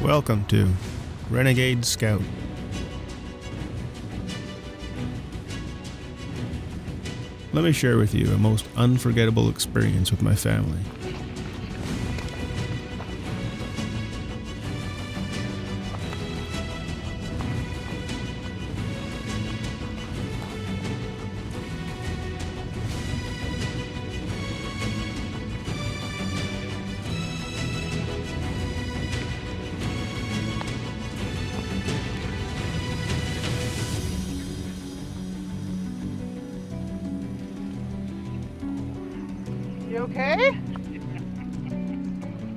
Welcome to Renegade Scout. Let me share with you a most unforgettable experience with my family. You okay?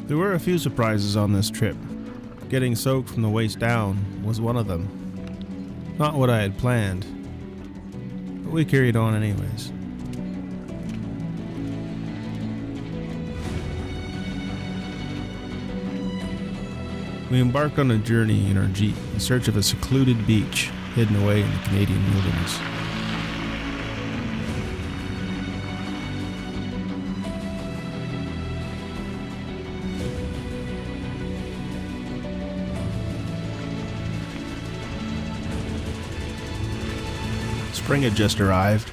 There were a few surprises on this trip. Getting soaked from the waist down was one of them. Not what I had planned, but we carried on anyways. We embarked on a journey in our Jeep in search of a secluded beach hidden away in the Canadian wilderness. Spring had just arrived,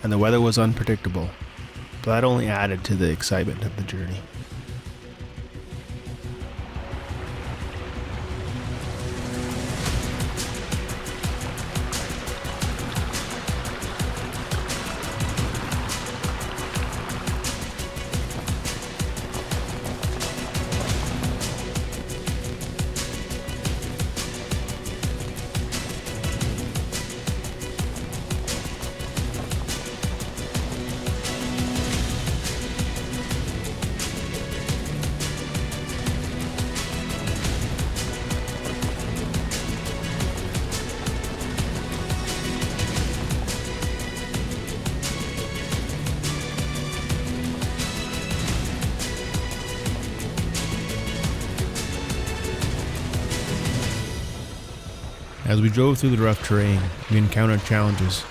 and the weather was unpredictable, but that only added to the excitement of the journey. As we drove through the rough terrain, we encountered challenges,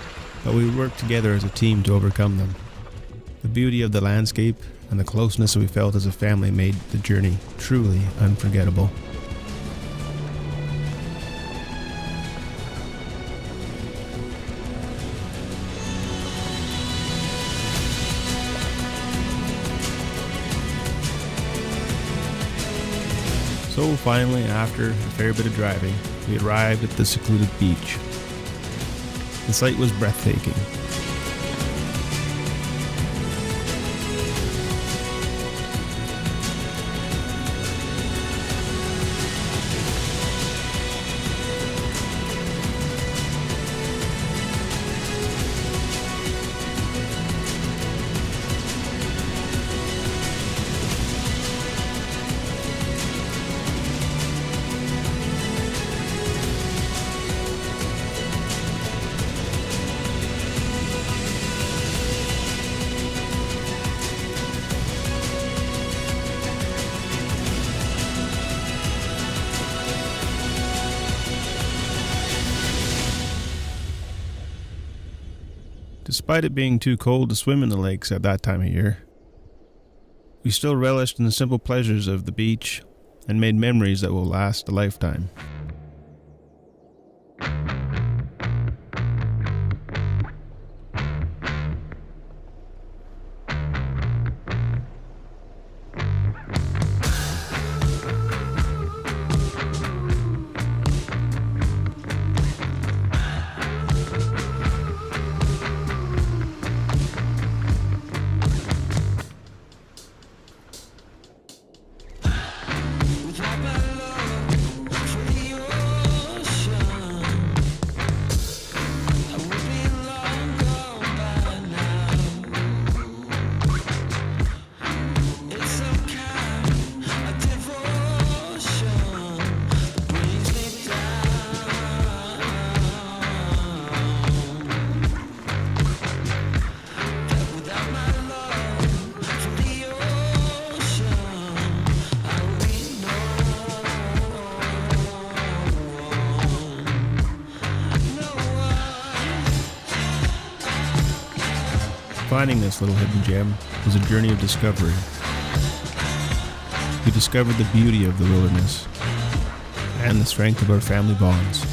but we worked together as a team to overcome them. The beauty of the landscape and the closeness we felt as a family made the journey truly unforgettable. So finally, after a fair bit of driving, we arrived at the secluded beach. The sight was breathtaking. Despite it being too cold to swim in the lakes at that time of year, we still relished in the simple pleasures of the beach and made memories that will last a lifetime. Finding this little hidden gem was a journey of discovery. We discovered the beauty of the wilderness, and the strength of our family bonds.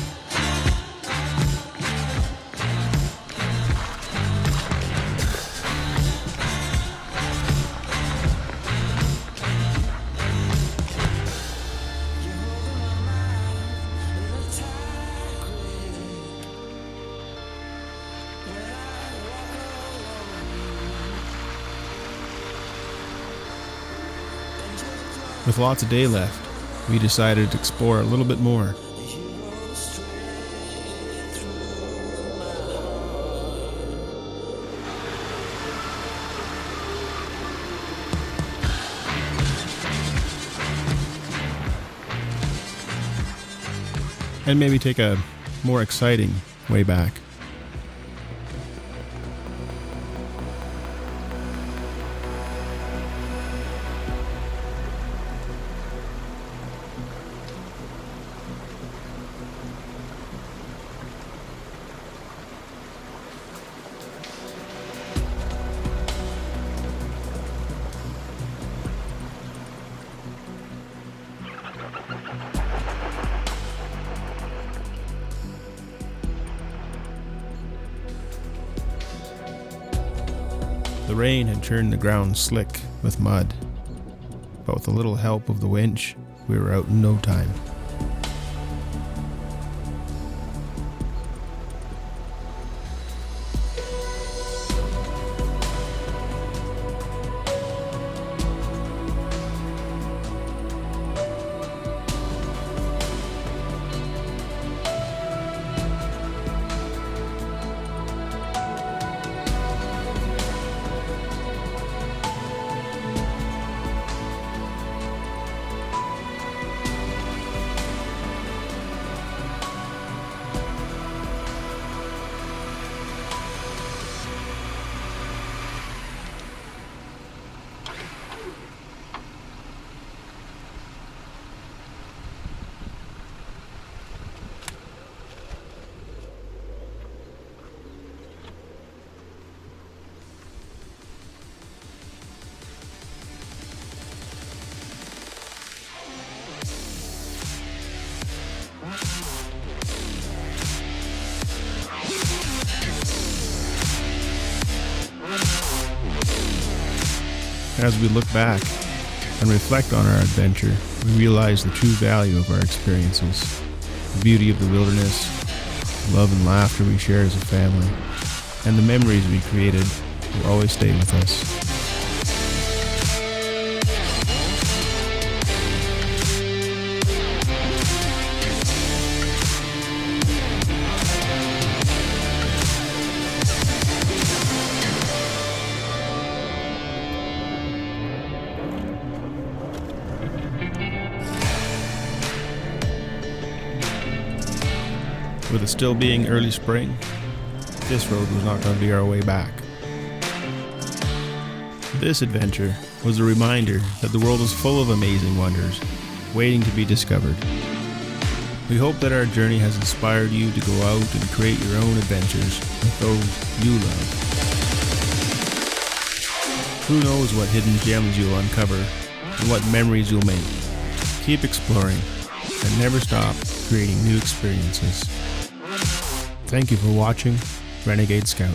With lots of day left, we decided to explore a little bit more. And maybe take a more exciting way back. The rain had turned the ground slick with mud, but with a little help of the winch, we were out in no time. As we look back and reflect on our adventure, we realize the true value of our experiences, the beauty of the wilderness, the love and laughter we share as a family, and the memories we created will always stay with us. With it still being early spring, this road was not going to be our way back. This adventure was a reminder that the world is full of amazing wonders, waiting to be discovered. We hope that our journey has inspired you to go out and create your own adventures with those you love. Who knows what hidden gems you'll uncover and what memories you'll make. Keep exploring and never stop creating new experiences. Thank you for watching Renegade Scout.